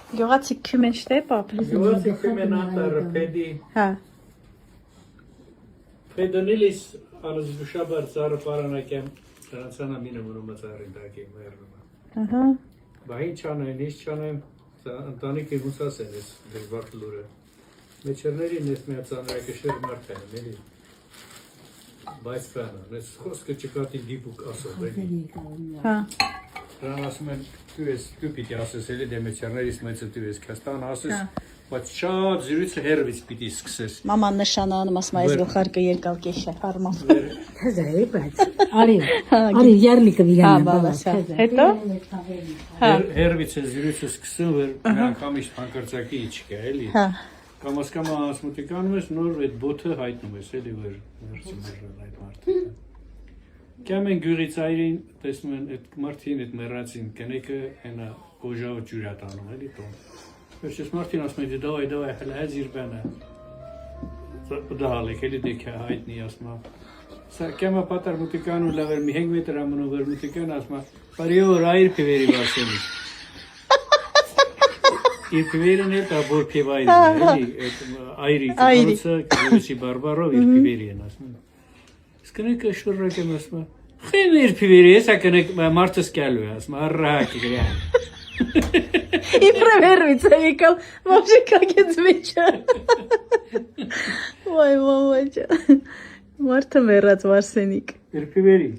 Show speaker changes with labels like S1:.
S1: Գյուղացի քյումեն շտե պապ։
S2: Գյուղացի քյումեն անտարը փեդի։
S1: Հա։
S2: Փեդոնիլիս անզուշաբար ծառը պարանակեմ դրանցանա մինը մնում ծառին դակի մերնում։
S1: Ահա։
S2: Բա ինչ անեն, ինչ չանեմ, ընտանիքի հուսաս են ես դժվար լուրը։ Մեջերներին ես մի ծանրակշիռ մարդ եմ, էլի։ Բայց բանը, ես խոսքը չկատի դիպուկ ասով, էլի։
S1: Հա։
S2: Դրան ասում են, դու ես, դու պիտի ասես, էլի դե մեջերներից մեծը դու ես, քաստան ասես, բայց շատ զրույցը հերվից պիտի սկսես։
S1: Մաման նշանանում ասում այս գլխարկը երկալ կեշը, հարմավ։
S3: Թեզրի, բայց արի յարլիկը վիրանա։
S1: Հետո։
S2: Հերվից է զրույցը սկսում, որ մի անգամ իշտ հանկարծակի իչկա, էլի։
S1: Հա։
S2: Կամաս ասմուտիկանում ես, նոր այդ բոթը հայտնում ես, էլի, որ մերցի մերրան այդ մարդը։ Կյամ են գյուղից այրին, տեսնում են այդ մարդին, այդ մերացին, կնեկը հենա գոժավը ջուրա տանում, էլի տոն։ Վերջես մարդին ասում է, դավայ, հələ həz իrbənə։ Դա հալեք, էլի դեքə հայտնի ասմա։ Սա կյամա պատար մուտիկանում լավեր մի 5 մետր ամնում վեր մուտիկան ասմա, բարիոր այր պիվերի վարսելի։ Իր պիվերին էլ տաբոր պիվայրին, էլի, այրի կտանոցը, կվերուսի բարբարով իր պիվերի են ասմա։ Սկնեկը շուրրակ եմ ասմա, խեն իր պիվերի ես, ակնեք մարդս կյալու է ասմա, առրահակի գրյան։
S1: Իբրեմ հերվից է եկալ, մամշիկագեց մեջը։ Վայ, մամաճա։ Մարդը մերած Վարսենիկ։
S2: Իր պիվերի։